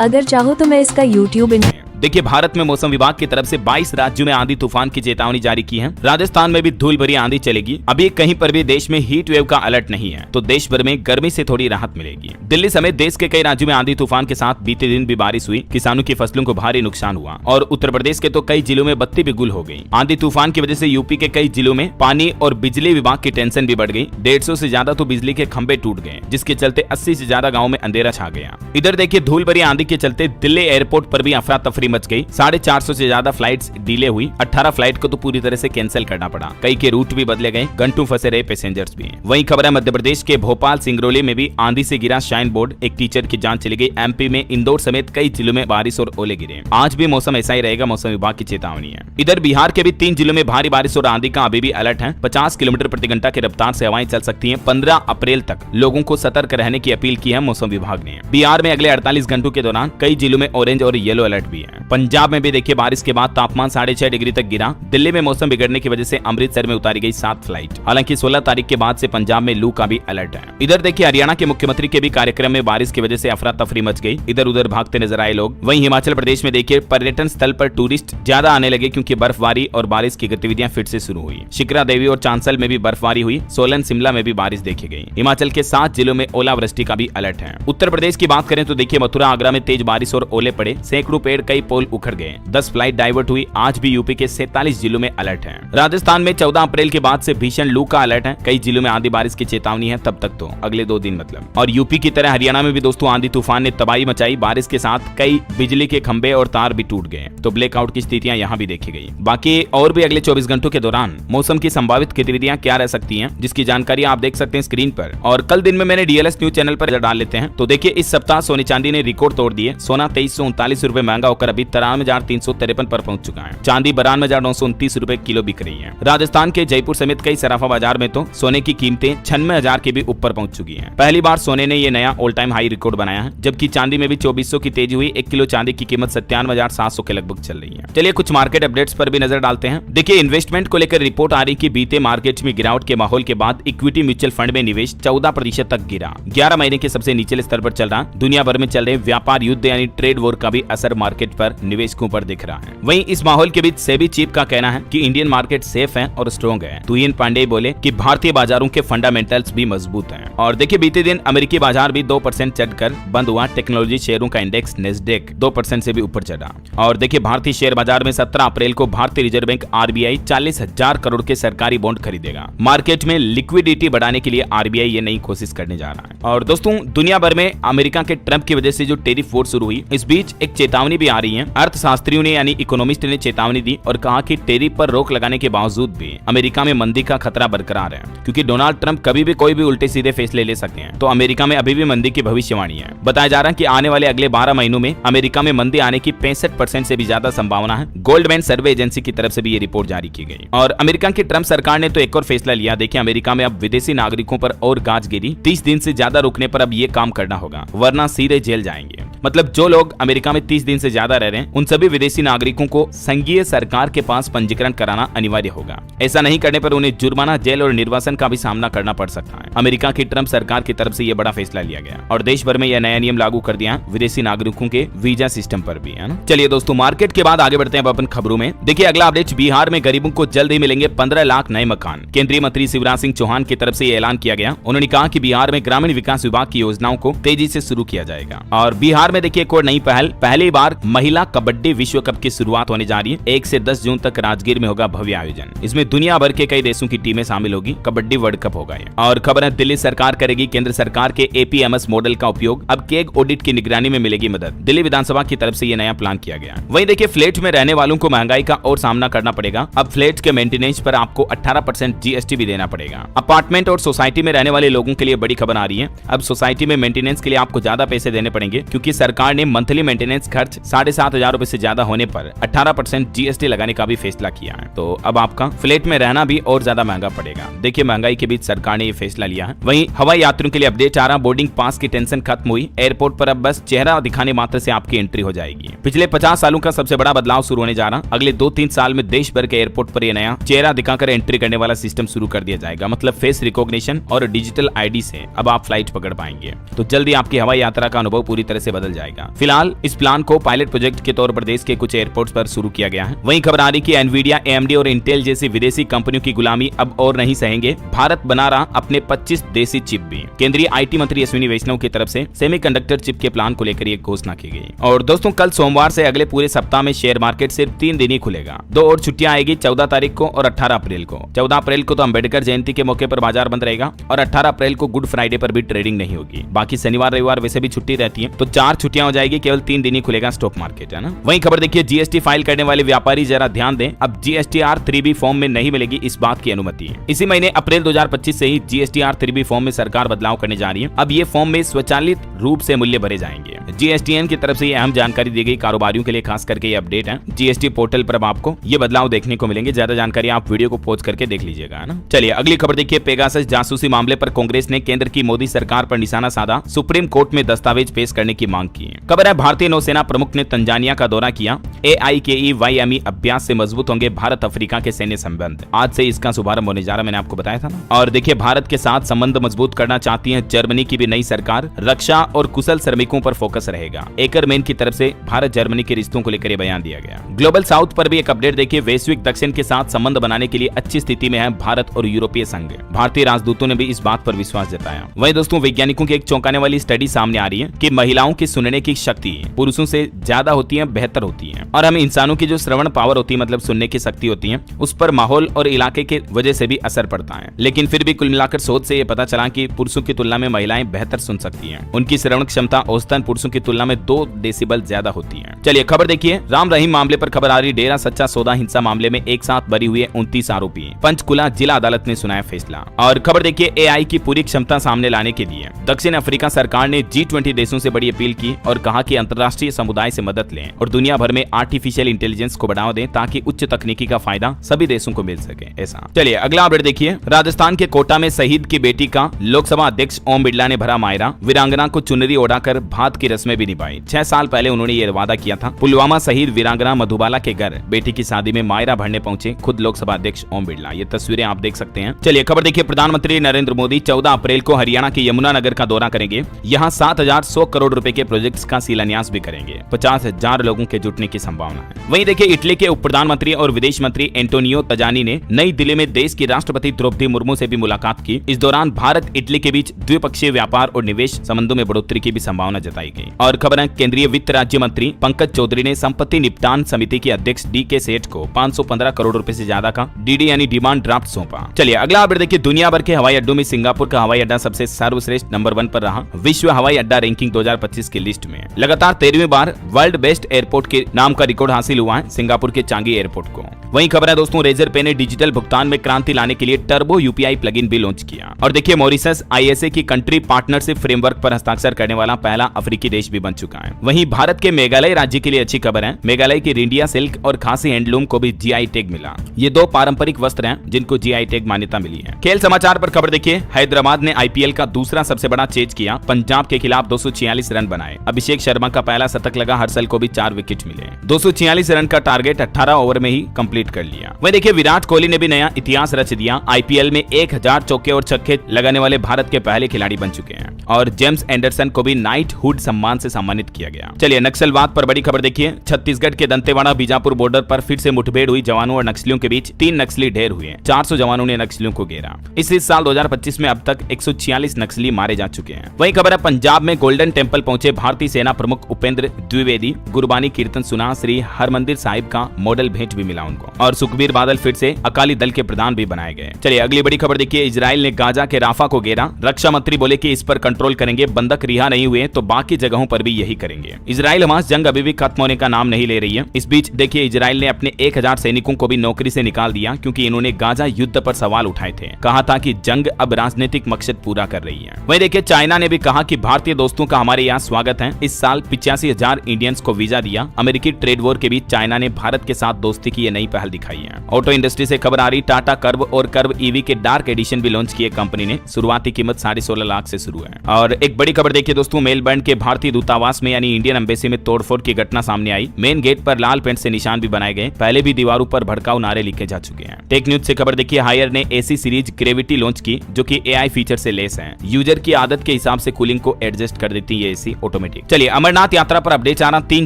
अगर चाहो तो मैं इसका YouTube देखिए भारत में मौसम विभाग की तरफ से 22 राज्यों में आंधी तूफान की चेतावनी जारी की है। राजस्थान में भी धूल भरी आंधी चलेगी। अभी कहीं पर भी देश में हीट वेव का अलर्ट नहीं है, तो देश भर में गर्मी से थोड़ी राहत मिलेगी। दिल्ली समेत देश के कई राज्यों में आंधी तूफान के साथ बीते दिन भी बारिश हुई। किसानों की फसलों को भारी नुकसान हुआ और उत्तर प्रदेश के तो कई जिलों में बत्ती भी गुल हो गई। आंधी तूफान की वजह से यूपी के कई जिलों में पानी और बिजली विभाग की टेंशन भी बढ़ गई। 150 से ज्यादा तो बिजली के खंभे टूट गए, जिसके चलते 80 से ज्यादा गाँव में अंधेरा छा गया। इधर देखिए धूल भरी आंधी के चलते दिल्ली एयरपोर्ट पर भी अफरा तफरी मच गई। 450 से ज्यादा फ्लाइट्स डिले हुई। 18 फ्लाइट को तो पूरी तरह से कैंसिल करना पड़ा। कई के रूट भी बदले गए, घंटों फंसे रहे पैसेंजर्स भी। वहीं खबर है मध्य प्रदेश के भोपाल सिंगरौली में भी आंधी से गिरा शाइन बोर्ड, एक टीचर की जान चली गई। एमपी में इंदौर समेत कई जिलों में बारिश और ओले गिरे। आज भी मौसम ऐसा ही रहेगा, मौसम विभाग की चेतावनी है। इधर बिहार के भी 3 जिलों में भारी बारिश और आंधी का अभी भी अलर्ट है। 50 किलोमीटर प्रति घंटा की रफ्तार से हवाएं चल सकती हैं। 15 अप्रैल तक लोगों को सतर्क रहने की अपील की है मौसम विभाग ने। बिहार में अगले 48 घंटों के दौरान कई जिलों में ऑरेंज और येलो अलर्ट भी है। हैं। पंजाब में भी देखिए बारिश के बाद तापमान 6.5 डिग्री तक गिरा। दिल्ली में मौसम बिगड़ने की वजह से अमृतसर में उतारी गई 7 फ्लाइट। हालांकि 16 तारीख के बाद से पंजाब में लू का भी अलर्ट है। इधर देखिए हरियाणा के मुख्यमंत्री के भी कार्यक्रम में बारिश की वजह से अफरा तफरी मच गई। इधर उधर भागते नजर आए लोग। वहीं हिमाचल प्रदेश में देखिए पर्यटन स्थल पर टूरिस्ट ज्यादा आने लगे क्योंकि बर्फबारी और बारिश की गतिविधियां फिर से शुरू हुई। शिकरा देवी और चांसल में भी बर्फबारी हुई। सोलन शिमला में भी बारिश देखी गई। हिमाचल के 7 जिलों में ओलावृष्टि का भी अलर्ट है। उत्तर प्रदेश की बात करें तो देखिए मथुरा आगरा में तेज बारिश और ओले पड़े। सैकड़ों पेड़ कई पोल उखड़ गए। 10 फ्लाइट डाइवर्ट हुई। आज भी यूपी के 47 जिलों में अलर्ट है। राजस्थान में 14 अप्रैल के बाद से भीषण लू का अलर्ट है। कई जिलों में आंधी बारिश की चेतावनी है तब तक तो अगले 2 दिन मतलब। और यूपी की तरह हरियाणा में भी दोस्तों आंधी तूफान ने तबाही मचाई। बारिश के साथ कई बिजली के खंभे और तार भी टूट गए। तो ब्लैकआउट की स्थितियां यहां भी देखी गई। बाकी और भी अगले 24 घंटों के दौरान मौसम की संभावित गतिविधियां क्या रह सकती हैं, जिसकी जानकारी आप देख सकते हैं स्क्रीन पर। और कल दिन में मैंने डीएलएस न्यूज चैनल पर डाल लेते हैं। तो देखिए इस सप्ताह सोने चांदी ने रिकॉर्ड तोड़ दिए। सोना 2339 रुपए महंगा होकर अभी 93,353 पर पहुंच चुका है। चांदी 92,929 रुपए किलो बिक रही है। राजस्थान के जयपुर समेत कई सराफा बाजार में तो सोने की कीमतें 96,000 के भी ऊपर पहुंच चुकी हैं। पहली बार सोने ने ये नया ऑल टाइम हाई रिकॉर्ड बनाया है। जबकि चांदी में भी 2400 की तेजी हुई। 1 किलो चांदी की कीमत 97,700 के लगभग चल रही है। चलिए कुछ मार्केट अपडेट्स पर भी नजर डालते हैं। देखिए इन्वेस्टमेंट को लेकर रिपोर्ट आ रही कि बीते मार्केट में गिरावट के माहौल के बाद इक्विटी म्यूचुअल फंड में निवेश 14% तक गिरा। 11 महीने के सबसे निचले स्तर पर चल रहा। दुनिया भर में चल रहे व्यापार युद्ध यानी ट्रेड वॉर का भी असर मार्केट पर निवेशकों पर दिख रहा है। वहीं इस माहौल के बीच सेबी चीफ का कहना है कि इंडियन मार्केट सेफ है और स्ट्रॉन्ग है। तुहिन पांडे बोले कि भारतीय बाजारों के फंडामेंटल्स भी मजबूत हैं। और देखिए बीते दिन अमेरिकी बाजार भी 2% चढ़कर बंद हुआ। टेक्नोलॉजी शेयरों का इंडेक्स नेस्डेक 2% से भी ऊपर चढ़ा। और देखिए भारतीय शेयर बाजार में 17 अप्रैल को भारतीय रिजर्व बैंक आरबीआई 40,000 करोड़ के सरकारी बॉन्ड खरीदेगा। मार्केट में लिक्विडिटी बढ़ाने के लिए आरबीआई ये नई कोशिश करने जा रहा है। और दोस्तों दुनिया भर में अमेरिका के ट्रंप की वजह से जो टेरिफ वॉर शुरू हुई, इस बीच एक चेतावनी भी आ रही है। अर्थशास्त्रियों ने यानी इकोनॉमिस्ट ने चेतावनी दी और कहा कि टेरिफ पर रोक लगाने के बावजूद भी अमेरिका में मंदी का खतरा बरकरार है, क्योंकि डोनाल्ड ट्रंप कभी भी कोई भी उल्टे सीधे फैसले ले सकते हैं। तो अमेरिका में अभी भी मंदी की भविष्यवाणी है। बताया जा रहा है कि आने वाले अगले 12 महीनों में अमेरिका में मंदी आने की 65% से भी ज्यादा संभावना है। गोल्डमैन सर्वे एजेंसी की तरफ से भी ये रिपोर्ट जारी की गई। और अमेरिका की ट्रंप सरकार ने तो एक और फैसला लिया। देखिए अमेरिका में अब विदेशी नागरिकों पर और गाज गिरी। 30 दिन से ज्यादा रुकने पर अब ये काम करना होगा, वरना सीधे जेल जाएंगे। मतलब जो लोग अमेरिका में 30 दिन से ज्यादा रह रहे हैं उन सभी विदेशी नागरिकों को संघीय सरकार के पास पंजीकरण कराना अनिवार्य होगा। ऐसा नहीं करने पर उन्हें जुर्माना, जेल और निर्वासन का भी सामना करना पड़ सकता है। अमेरिका की ट्रंप सरकार की तरफ से यह बड़ा फैसला लिया गया और देश भर में यह नया नियम लागू कर दिया विदेशी नागरिकों के वीजा सिस्टम पर भी, है ना। चलिए दोस्तों मार्केट के बाद आगे बढ़ते हैं अपन खबरों में। देखिए अगला अपडेट, बिहार में गरीबों को जल्द ही मिलेंगे 15 लाख नए मकान। केंद्रीय मंत्री शिवराज सिंह चौहान की तरफ से यह ऐलान किया गया। उन्होंने कहा कि बिहार में ग्रामीण विकास विभाग की योजनाओं को तेजी से शुरू किया जाएगा। और बिहार में देखिए एक और नई पहली बार महिला कबड्डी विश्व कप की शुरुआत होने जा रही है। 1 से 10 जून तक राजगीर में होगा भव्य आयोजन। इसमें दुनिया भर के कई देशों की टीमें शामिल होगी। कबड्डी वर्ल्ड कप होगा ये। और खबर है दिल्ली सरकार करेगी केंद्र सरकार के एपीएमएस मॉडल का उपयोग। अब केग ऑडिट की निगरानी में मिलेगी मदद। दिल्ली विधानसभा की तरफ से ये नया प्लान किया गया। वहीं देखिए फ्लैट में रहने वालों को महंगाई का और सामना करना पड़ेगा। अब फ्लैट के मेंटेनेंस पर आपको 18% जीएसटी भी देना पड़ेगा। अपार्टमेंट और सोसाइटी में रहने वाले लोगों के लिए बड़ी खबर आ रही है। अब सोसाइटी में मेंटेनेंस के लिए आपको ज्यादा पैसे देने पड़ेंगे, क्योंकि सरकार ने मंथली मेंटेनेंस खर्च 7,500 रुपए से ज्यादा होने पर 18% जीएसटी लगाने का भी फैसला किया है। तो अब आपका फ्लैट में रहना भी और ज्यादा महंगा पड़ेगा। देखिए महंगाई के बीच सरकार ने ये फैसला लिया है। वहीं हवाई यात्रियों के लिए अपडेट आ रहा, बोर्डिंग पास की टेंशन खत्म हुई। एयरपोर्ट पर अब बस चेहरा दिखाने मात्र से आपकी एंट्री हो जाएगी। पिछले 50 सालों का सबसे बड़ा बदलाव शुरू होने जा रहा। अगले 2-3 साल में देश भर के एयरपोर्ट पर यह नया चेहरा दिखाकर एंट्री करने वाला सिस्टम शुरू कर दिया जाएगा। मतलब फेस रिकॉग्निशन और डिजिटल आईडी से अब आप फ्लाइट पकड़ पाएंगे। तो जल्दी आपकी हवाई यात्रा का अनुभव पूरी तरह से बदल जाएगा। फिलहाल इस प्लान को पायलट प्रोजेक्ट के तौर पर देश के कुछ एयरपोर्ट्स पर शुरू किया गया है। वहीं खबर आ रही कि एनवीडिया, एएमडी और इंटेल जैसी विदेशी कंपनियों की गुलामी अब और नहीं सहेंगे। भारत बना रहा अपने 25 देसी चिप भी। केंद्रीय आईटी मंत्री अश्विनी वैष्णव की तरफ से सेमीकंडक्टर चिप के प्लान को लेकर ये घोषणा की गई। और दोस्तों कल सोमवार से अगले पूरे सप्ताह में शेयर मार्केट सिर्फ 3 दिन ही खुलेगा। 2 और छुट्टियां आएगी, 14 तारीख को और 18 अप्रैल को। 14 अप्रैल को तो अम्बेडकर जयंती के मौके पर बाजार बंद रहेगा और 18 अप्रैल को गुड फ्राइडे पर भी ट्रेडिंग नहीं होगी। बाकी शनिवार रविवार वैसे भी छुट्टी रहती है, तो 4 छुट्टियां हो जाएगी। केवल 3 दिन ही खुलेगा स्टॉक मार्केट, है ना। वहीं खबर देखिए, जीएसटी फाइल करने वाले व्यापारी जरा ध्यान दें, अब जीएसटीआर 3B फॉर्म में नहीं मिलेगी इस बात की अनुमति। इसी महीने अप्रैल 2025 से ही जीएसटीआर 3B फॉर्म में सरकार बदलाव करने जा रही है। अब ये फॉर्म में स्वचालित रूप से मूल्य भरे जाएंगे। जीएसटीएन की तरफ से ये अहम जानकारी दी गई। कारोबारियों के लिए खास करके ये अपडेट है। जीएसटी पोर्टल पर आपको ये बदलाव देखने को मिलेंगे। ज्यादा जानकारी आप वीडियो को पॉज करके देख लीजिएगा, है ना। चलिए अगली खबर देखिए, पेगासस जासूसी मामले पर कांग्रेस ने केंद्र की मोदी सरकार पर निशाना साधा। सुप्रीम कोर्ट में दस्तावेज पेश करने की मांग मांग की। खबर है भारतीय नौसेना प्रमुख ने तंजानिया का दौरा किया। AIKE-YME अभ्यास से मजबूत होंगे भारत अफ्रीका के सैन्य संबंध। आज से इसका शुभारंभ होने जा रहा, मैंने आपको बताया था ना। और देखिए भारत के साथ संबंध मजबूत करना चाहती है जर्मनी की भी नई सरकार। रक्षा और कुशल श्रमिकों पर फोकस रहेगा। एकरमैन की तरफ से भारत जर्मनी के रिश्तों को लेकर बयान दिया गया। ग्लोबल साउथ पर भी एक अपडेट देखिए। वैश्विक दक्षिण के साथ संबंध बनाने के लिए अच्छी स्थिति में है भारत और यूरोपीय संघ। भारतीय राजदूतों ने भी इस बात पर विश्वास जताया। वहीं दोस्तों वैज्ञानिकों की एक चौंकाने वाली स्टडी सामने आ रही है कि महिलाओं की सुनने की शक्ति पुरुषों से ज्यादा होती है, बेहतर होती है। और हम इंसानों की जो श्रवण पावर होती है, मतलब सुनने की शक्ति होती है, उस पर माहौल और इलाके के वजह से भी असर पड़ता है। लेकिन फिर भी कुल मिलाकर शोध से ये पता चला कि पुरुषों की तुलना में महिलाएं बेहतर सुन सकती हैं। उनकी श्रवण क्षमता औसतन पुरुषों की तुलना में 2 डेसिबल ज्यादा होती है। चलिए खबर देखिए। राम रहीम मामले पर खबर आ रही। डेरा सच्चा सौदा हिंसा मामले में एक साथ बरी हुए 29 आरोपी। पंचकुला जिला अदालत ने सुनाया फैसला। और खबर देखिए AI की पूरी क्षमता सामने लाने के लिए दक्षिण अफ्रीका सरकार ने G20 देशों से बड़ी अपील की और कहा कि अंतर्राष्ट्रीय समुदाय से मदद लें और दुनिया भर में आर्टिफिशियल इंटेलिजेंस को बढ़ावा दें ताकि उच्च तकनीकी का फायदा सभी देशों को मिल सके। ऐसा चलिए अगला अपडेट देखिए। राजस्थान के कोटा में शहीद की बेटी का लोकसभा अध्यक्ष ओम बिरला ने भरा मायरा। वीरांगना को चुनरी ओढ़ाकर भात की रस्में भी निभाई। 6 साल पहले उन्होंने ये वादा किया था। पुलवामा शहीद वीरांगना मधुबाला के घर बेटी की शादी में मायरा भरने पहुंचे खुद लोकसभा अध्यक्ष ओम बिरला। ये तस्वीरें आप देख सकते हैं। चलिए खबर देखिए। प्रधानमंत्री नरेंद्र मोदी 14 अप्रैल को हरियाणा के यमुनानगर का दौरा करेंगे। यहाँ 7,100 करोड़ रुपए के प्रोजेक्ट्स का शिलान्यास भी करेंगे। 50,000 लोगों के जुटने की संभावना है। वहीं देखिए इटली के उप प्रधानमंत्री और विदेश मंत्री एंटोनियो तजानी ने नई दिल्ली में देश की राष्ट्रपति द्रौपदी मुर्मू से भी मुलाकात की। इस दौरान भारत इटली के बीच द्विपक्षीय व्यापार और निवेश संबंधों में बढ़ोतरी की भी संभावना जताई गई। और खबर है केंद्रीय वित्त राज्य मंत्री पंकज चौधरी ने संपत्ति निपटान समिति के अध्यक्ष DK सेठ को 515 करोड़ रुपए से ज्यादा का DD यानी डिमांड ड्राफ्ट सौंपा। चलिए अगला अपडेट देखिए। दुनिया भर के हवाई अड्डों में सिंगापुर का हवाई अड्डा सबसे सर्वश्रेष्ठ नंबर 1 पर रहा विश्व हवाई अड्डा रैंकिंग 2025 की लिस्ट में। लगातार 13वीं बार वर्ल्ड बेस्ट एयरपोर्ट के नाम का रिकॉर्ड हासिल हुआ है सिंगापुर के चांगी एयरपोर्ट को। वहीं खबर है दोस्तों रेजर पे ने डिजिटल भुगतान में क्रांति लाने के लिए टर्बो UPI प्लगइन भी लॉन्च किया। और देखिए मॉरिशस ISA की कंट्री पार्टनरशिप फ्रेमवर्क पर हस्ताक्षर करने वाला पहला अफ्रीकी देश भी बन चुका है। वहीं भारत के मेघालय राज्य के लिए अच्छी खबर है। मेघालय की रिंडिया सिल्क और खासी हैंडलूम को भी GI टैग मिला। ये 2 पारंपरिक वस्त्र हैं जिनको GI टैग मान्यता मिली है। खेल समाचार पर खबर देखिए। हैदराबाद ने IPL का दूसरा सबसे बड़ा चेज किया। पंजाब के खिलाफ 246 रन बनाए। अभिषेक शर्मा का पहला शतक लगा। हर्षल को भी 4 विकेट मिले। 246 रन का टारगेट 18 ओवर में ही कंप्लीट कर लिया। वहीं देखिए विराट कोहली ने भी नया इतिहास रच दिया। IPL में 1000 चौके और छक्के लगाने वाले भारत के पहले खिलाड़ी बन चुके हैं। और जेम्स एंडरसन को भी नाइटहुड सम्मान से सम्मानित किया गया। चलिए नक्सलवाद पर बड़ी खबर देखिए। छत्तीसगढ़ के दंतेवाड़ा बीजापुर बॉर्डर पर फिर से मुठभेड़ हुई। जवानों और नक्सलियों के बीच 3 नक्सली ढेर हुए। 400 जवानों ने नक्सलियों को घेरा। इस साल 2025 में अब तक 146 नक्सली मारे जा चुके हैं। वहीं खबर है पंजाब में गोल्डन टेंपल पहुंचे भारतीय सेना प्रमुख उपेंद्र द्विवेदी। गुरबानी कीर्तन सुना। श्री हरमंदिर साहिब का मॉडल भेंट भी मिला उनको। और सुखबीर बादल फिर से अकाली दल के प्रधान भी बनाए गए। चलिए अगली बड़ी खबर देखिए। इजराइल ने गाजा के राफा को घेरा। रक्षा मंत्री बोले कि इस पर कंट्रोल करेंगे। बंधक रिहा नहीं हुए तो बाकी जगहों पर भी यही करेंगे। इजराइल हमास जंग अभी भी खत्म होने का नाम नहीं ले रही है। इस बीच देखिए इजराइल ने अपने 1000 सैनिकों को भी नौकरी से निकाल दिया क्योंकि इन्होंने गाजा युद्ध पर सवाल उठाए थे। कहा था कि जंग अब राजनीतिक मकसद पूरा कर रही है। वहीं देखिए चाइना ने भी कहा कि भारतीय दोस्तों का हमारे यहाँ स्वागत है। इस साल 85,000 इंडियंस को वीजा दिया। अमेरिकी ट्रेड वॉर के बीच चाइना ने भारत के साथ दोस्ती की ये नई पहल दिखाई है। ऑटो इंडस्ट्री से खबर आ रही। टाटा कर्व और कर्व EV के डार्क एडिशन भी लॉन्च किए कंपनी ने। शुरुआती कीमत 16.5 लाख से शुरू है। और एक बड़ी खबर देखिए दोस्तों। मेलबर्न के भारतीय दूतावास में यानी इंडियन एम्बेसी में तोड़फोड़ की घटना सामने आई। मेन गेट पर लाल पेंट से निशान भी बनाए गए। पहले भी दीवारों पर भड़काऊ नारे लिखे जा चुके हैं। टेक न्यूज से खबर देखिए। हायर ने AC सीरीज ग्रेविटी लॉन्च की जो कि AI फीचर से लेस है। यूजर की आदत के हिसाब से कूलिंग को एडजस्ट कर देती है AC ऑटोमेटिक। चलिए अमरनाथ यात्रा पर अपडेट आ रहा। 3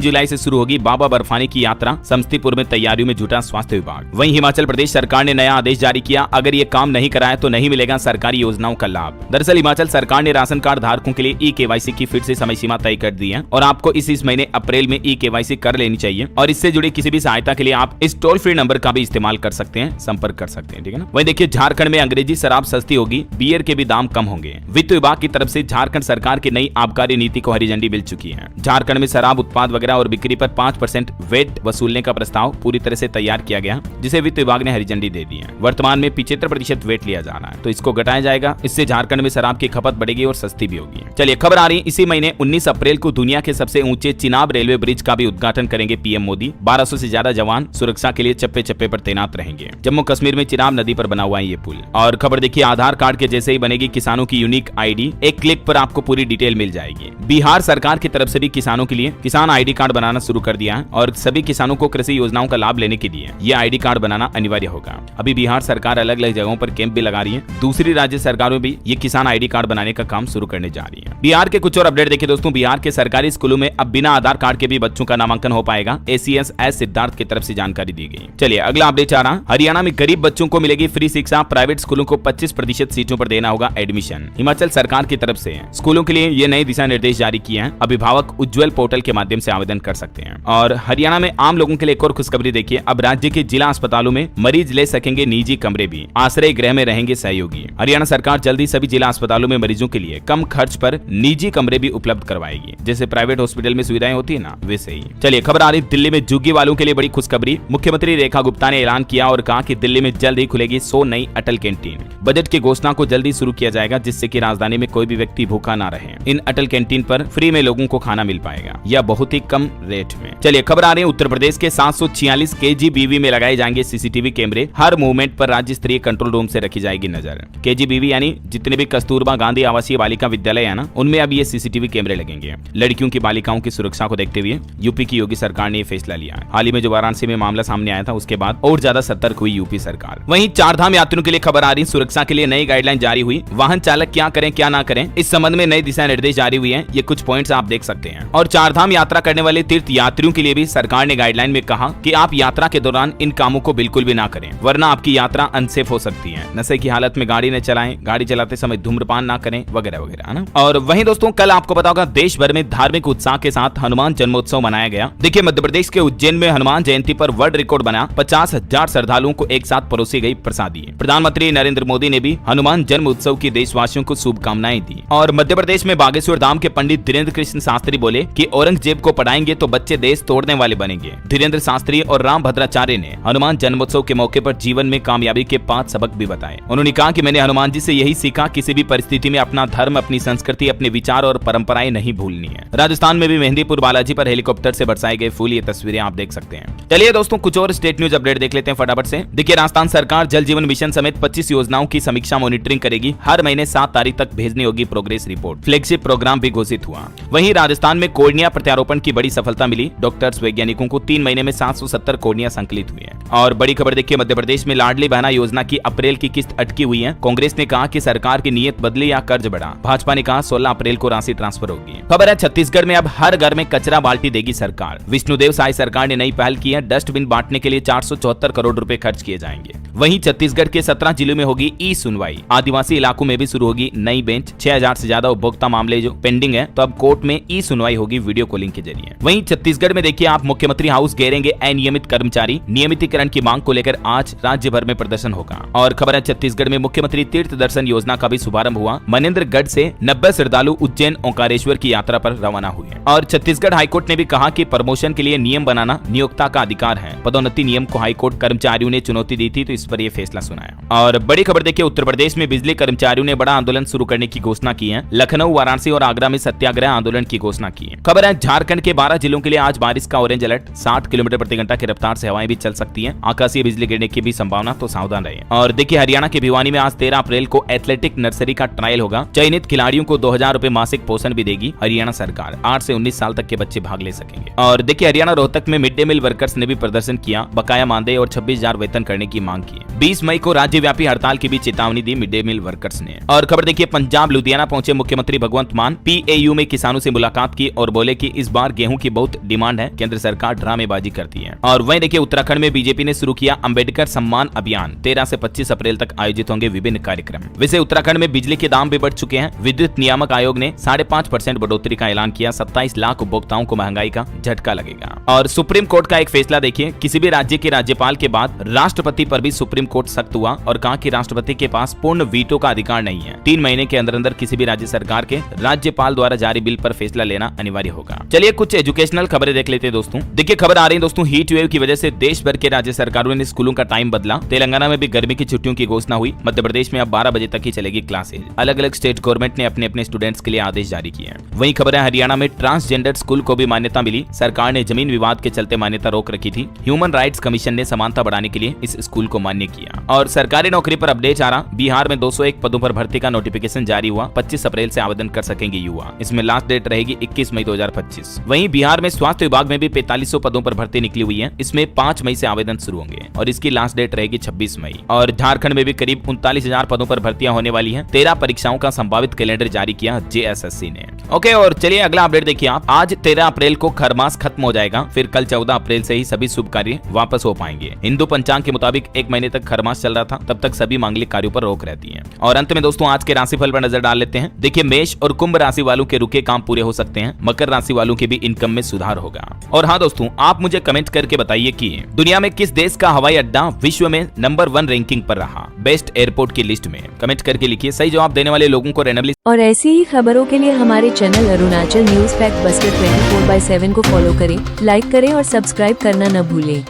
जुलाई से शुरू होगी बाबा बर्फानी की यात्रा। समस्तीपुर में तैयारियों में जुटा स्वास्थ्य विभाग। वहीं हिमाचल प्रदेश सरकार ने नया आदेश जारी किया। अगर ये काम नहीं कराया तो नहीं मिलेगा सरकारी योजनाओं का लाभ। दरअसल हिमाचल सरकार ने राशन कार्ड धारकों के लिए eKYC की फिर से समय सीमा तय कर दी है और आपको इस महीने अप्रैल में eKYC कर लेनी चाहिए। और इससे जुड़ी किसी भी सहायता के लिए आप इस टोल फ्री नंबर का भी इस्तेमाल कर सकते हैं, संपर्क कर सकते हैं, ठीक है ना। वहीं देखिए झारखंड में अंग्रेजी शराब सस्ती होगी। बियर के भी दाम कम होंगे। वित्त विभाग की तरफ से झारखंड सरकार की नई आबकारी नीति को हरी झंडी मिल चुकी है। झारखंड में शराब उत्पाद वगैरह और बिक्री पर 5% वेट वसूलने का प्रस्ताव पूरी तरह से तैयार किया गया जिसे वित्त विभाग ने हरी झंडी दे दी है। वर्तमान में 75% वेट लिया जा रहा है तो इसको घटाया जाएगा। इससे झारखंड में शराब की खपत बढ़ेगी और सस्ती भी होगी। चलिए खबर आ रही इसी महीने 19 अप्रैल को दुनिया के सबसे ऊंचे चिनाब रेलवे ब्रिज का भी उद्घाटन करेंगे पीएम मोदी। 1200 से ज्यादा जवान सुरक्षा के लिए चप्पे चप्पे पर तैनात रहेंगे। जम्मू कश्मीर में चिनाब नदी पर बना हुआ है ये पुल। और खबर देखिए आधार कार्ड के जैसे ही बनेगी किसानों की यूनिक ID। एक क्लिक पर आपको पूरी डिटेल मिल जाएगी। बिहार सरकार की तरफ से भी किसानों के लिए किसान आईडी कार्ड बनाना शुरू कर दिया है और सभी किसानों को कृषि योजनाओं का लाभ लेने के लिए यह आईडी कार्ड बनाना अनिवार्य होगा। अभी बिहार सरकार अलग अलग जगहों पर कैंप भी लगा रही है, दूसरी राज्य सरकारों भी ये किसान आईडी कार्ड बनाने का काम शुरू करने जा रही है। बिहार के कुछ और अपडेट देखिए दोस्तों, बिहार के सरकारी स्कूलों में अब बिना आधार कार्ड के भी बच्चों का नामांकन हो पाएगा, ACS एस सिद्धार्थ की तरफ से जानकारी दी गई। चलिए अगला अपडेट आ रहा, हरियाणा में गरीब बच्चों को मिलेगी फ्री शिक्षा, प्राइवेट स्कूलों को 25% सीटों पर देना होगा एडमिशन। हिमाचल सरकार की तरफ से स्कूलों के लिए ये नए दिशा निर्देश जारी किए हैं, अभिभावक उज्ज्वल पोर्टल के माध्यम से आवेदन कर सकते हैं। और हरियाणा में आम लोगों के लिए एक और खुशखबरी देखिए, अब राज्य के जिला अस्पतालों में मरीज ले सकेंगे निजी कमरे भी, आश्रय गृह में रहेंगे सहयोगी। हरियाणा सरकार जल्दी सभी जिला अस्पतालों में मरीजों के लिए कम खर्च पर निजी कमरे भी उपलब्ध करवाएगी, जैसे प्राइवेट हॉस्पिटल में सुविधाएं होती है ना, वैसे ही। चलिए खबर आ रही दिल्ली में झुग्गी वालों के लिए बड़ी खुशखबरी, मुख्यमंत्री रेखा गुप्ता ने ऐलान किया और कहा कि दिल्ली में जल्द ही खुलेगी 100 नई अटल कैंटीन। बजट की घोषणा को जल्दी शुरू किया जाएगा, जिससे कि राजधानी में कोई भी व्यक्ति भूखा ना रहे। इन अटल कैंटीन पर फ्री में लोगों को खाना मिल पाएगा, या बहुत ही कम रेट में। चलिए खबर आ रही है उत्तर प्रदेश के 746 KGBV में लगाए जाएंगे CCTV कैमरे, हर मूवमेंट पर राज्य स्तरीय कंट्रोल रूम से रखी जाएगी नजर। KGBV यानी जितने भी कस्तूरबा गांधी आवासीय बालिका विद्यालय है ना, उनमें अब ये CCTV कैमरे लगेंगे। लड़कियों की बालिकाओं की सुरक्षा को देखते हुए यूपी की योगी सरकार ने यह फैसला लिया है। हाल ही में जो वाराणसी में मामला सामने आया था, उसके बाद और ज्यादा सतर्क हुई यूपी सरकार। वहीं चारधाम यात्रियों के लिए खबर आ रही, सुरक्षा के लिए नई गाइडलाइन जारी हुई, वाहन चालक क्या करें क्या ना करें, इस संबंध में नए दिशा निर्देश जारी हुए हैं। ये कुछ पॉइंट्स आप देख सकते हैं। और चारधाम यात्रा करने वाले तीर्थ यात्रियों के लिए भी सरकार ने गाइडलाइन में कहा कि आप यात्रा के दौरान इन कामों को बिल्कुल भी ना करें, वरना आपकी यात्रा अनसेफ हो सकती है। नशे की हालत में गाड़ी न चलाएं, गाड़ी चलाते समय धूम्रपान ना करें, वगैरह वगैरह, है ना। और वहीं दोस्तों कल आपको पता होगा देश भर में धार्मिक उत्साह के साथ हनुमान जन्मोत्सव मनाया गया। देखिए मध्य प्रदेश के उज्जैन में हनुमान जयंती पर वर्ल्ड रिकॉर्ड बना, 50,000 श्रद्धालुओं को एक साथ परोसी गई प्रसादी। प्रधानमंत्री नरेंद्र मोदी ने भी हनुमान जन्म उत्सव की देशवासियों को शुभकामनाएं दी। और मध्य प्रदेश में बागेश्वर धाम के पंडित धीरेन्द्र कृष्ण शास्त्री बोले कि औरंगजेब को पढ़ाएंगे तो बच्चे देश तोड़ने वाले बनेंगे। धीरेन्द्र शास्त्री और राम भद्राचार्य ने हनुमान जन्मोत्सव के मौके पर जीवन में कामयाबी के 5 सबक भी बताए। उन्होंने कहा कि मैंने हनुमान जी से यही सीखा, किसी भी परिस्थिति में अपना धर्म, अपनी संस्कृति, अपने विचार और परंपराएं नहीं भूलनी है। राजस्थान में भी मेहंदीपुर बालाजी पर हेलीकॉप्टर से बरसाए गए फूल, ये तस्वीरें आप देख सकते हैं। चलिए दोस्तों कुछ और स्टेट न्यूज अपडेट देख लेते हैं फटाफट से। देखिए राजस्थान सरकार जल जीवन मिशन समेत 25 योजनाओं की समीक्षा मॉनिटरिंग करेगी, हर महीने 7 तारीख तक भेजनी होगी प्रोग्रेस रिपोर्ट। फ्लैगशिप प्रोग्राम भी घोषित हुआ। वहीं राजस्थान में कोर्निया प्रत्यारोपण की बड़ी सफलता मिली, डॉक्टर्स वैज्ञानिकों को 3 महीने में 770 कोर्निया संकलित हुई है। और बड़ी खबर देखिए मध्य प्रदेश में लाडली बहना योजना की अप्रैल की किस्त अटकी हुई है। कांग्रेस ने कहा कि सरकार की नीयत बदली या कर्ज बढ़ा, भाजपा ने कहा 16 अप्रैल को राशि ट्रांसफर होगी। खबर है छत्तीसगढ़ में अब हर घर में कचरा बाल्टी देगी सरकार। विष्णुदेव साय सरकार ने नई पहल की है, डस्टबिन बांटने के लिए 474 करोड़ रुपए खर्च किए जाएंगे। वहीं छत्तीसगढ़ के 17 जिलों में होगी ई सुनवाई, आदिवासी इलाकों में भी शुरू होगी नई बेंच। 6000 से ज्यादा उपभोक्ता मामले जो पेंडिंग है, तो अब कोर्ट में ई सुनवाई होगी वीडियो कॉलिंग के जरिए। वहीं छत्तीसगढ़ में देखिए आप मुख्यमंत्री हाउस घेरेंगे अनियमित कर्मचारी, नियमितीकरण की मांग को लेकर आज राज्य भर में प्रदर्शन होगा। और खबर है छत्तीसगढ़ में मुख्यमंत्री तीर्थ दर्शन योजना का भी शुभारंभ हुआ। मनेन्द्रगढ़ से 90 श्रद्धालु उज्जैन ओंकारेश्वर की यात्रा पर रवाना हुए। और छत्तीसगढ़ हाईकोर्ट ने भी कहा कि प्रमोशन के लिए नियम बनाना नियोक्ता का अधिकार है। पदोन्नति नियम को हाईकोर्ट कर्मचारियों ने चुनौती दी थी, तो इस पर यह फैसला सुनाया। और बड़ी खबर देखिए उत्तर प्रदेश में बिजली कर्मचारियों ने बड़ा आंदोलन शुरू करने की घोषणा की है। लखनऊ, वाराणसी और आगरा में सत्याग्रह आंदोलन की घोषणा की है। खबर है झारखंड के 12 जिलों के लिए आज बारिश का ऑरेंज अलर्ट, 60 किलोमीटर प्रति घंटा की रफ्तार से हवाएं भी चल सकती हैं। आकाशीय बिजली गिरने की भी संभावना, तो सावधान रहिए। और देखिए हरियाणा के भिवानी में आज 13 अप्रैल को एथलेटिक नर्सरी का ट्रायल होगा। चयनित खिलाड़ियों को 2000 रुपए मासिक पोषण भी देगी हरियाणा सरकार। 8 से 19 साल तक के बच्चे भाग ले सकेंगे। और देखिए हरियाणा रोहतक में मिड डे मील वर्कर्स ने भी प्रदर्शन किया, बकाया मानदेय और 26,000 वेतन करने की मांग की। 20 मई को राज्यव्यापी हड़ताल की भी चेतावनी दी मिड डे मील वर्कर्स ने। और खबर देखिए पंजाब लुधियाना पहुंचे मुख्यमंत्री भगवंत मान, PAU में किसानों से मुलाकात की और बोले कि इस बार गेहूं की बहुत डिमांड है, केंद्र सरकार ड्रामेबाजी करती है। और वहीं देखिए उत्तराखंड में बीजेपी ने शुरू किया अंबेडकर सम्मान अभियान, 13 से 25 अप्रैल तक आयोजित होंगे विभिन्न कार्यक्रम। वैसे उत्तराखंड में बिजली के दाम भी बढ़ चुके हैं। विद्युत नियामक आयोग ने 5.5% बढ़ोतरी का ऐलान किया, 27 लाख उपभोक्ताओं को महंगाई का झटका लगेगा। और सुप्रीम कोर्ट का एक फैसला देखिए, किसी भी राज्य के राज्यपाल के बाद राष्ट्रपति पर भी सुप्रीम कोर्ट सख्त हुआ और कहा कि राष्ट्रपति के पास पूर्ण वीटो का अधिकार नहीं है। 3 महीने के अंदर किसी भी राज्य सरकार के राज्यपाल द्वारा जारी बिल पर फैसला लेना अनिवार्य होगा। चलिए कुछ एजुकेशनल खबरें देख लेते हैं दोस्तों। देखिए खबर आ रही है दोस्तों, हीट वेव की वजह से देश भर के राज्य सरकारों ने स्कूलों का टाइम बदला। तेलंगाना में भी गर्मी की छुट्टियों की घोषणा हुई। मध्य प्रदेश में अब 12 बजे तक ही चलेगी क्लासेज। अलग अलग स्टेट गवर्नमेंट ने अपने अपने स्टूडेंट्स के लिए आदेश जारी किए हैं। वहीं खबर है हरियाणा में ट्रांसजेंडर स्कूल को भी मान्यता मिली। सरकार ने जमीन विवाद के चलते मान्यता रोक रखी थी। ह्यूमन राइट्स कमीशन ने समानता बढ़ाने के लिए इस स्कूल को मान्यता मान्य किया। और सरकारी नौकरी पर अपडेट आ रहा, बिहार में 201 पदों पर भर्ती का नोटिफिकेशन जारी हुआ। 25 अप्रैल से आवेदन कर सकेंगे युवा। इसमें लास्ट डेट रहेगी 21 मई 2025। वहीं बिहार में स्वास्थ्य विभाग में भी 4500 पदों पर भर्ती निकली हुई है। इसमें 5 मई से आवेदन शुरू होंगे और इसकी लास्ट डेट रहेगी 26 मई। और झारखंड में भी करीब 39,000 पदों पर भर्तियां होने वाली हैं। 13 परीक्षाओं का संभावित कैलेंडर जारी किया JSSC ने। ओके, और चलिए अगला अपडेट देखिए आप। आज 13 अप्रैल को खरमास खत्म हो जाएगा, फिर कल 14 अप्रैल से ही सभी शुभ कार्य वापस हो पाएंगे। हिंदू पंचांग के मुताबिक 1 महीने तक खरमास चल रहा था, तब तक सभी मांगलिक कार्यों पर रोक रहती है। और अंत में दोस्तों आज के राशिफल पर नजर डाल लेते हैं। देखिए, मेष और कुंभ राशि वालों के रुके काम पूरे हो सकते हैं। मकर राशि वालों के भी इनकम में सुधार होगा। और हाँ दोस्तों, आप मुझे कमेंट करके बताइए कि दुनिया में किस देश का हवाई अड्डा विश्व में नंबर 1 रैंकिंग पर रहा बेस्ट एयरपोर्ट की लिस्ट में। कमेंट करके लिखिए। सही जवाब देने वाले लोगों को रैंडमली। और ऐसी ही खबरों के लिए हमारे channel Arunachal news fact buster 24/7 को फॉलो करें, लाइक करें और सब्सक्राइब करना न भूलें।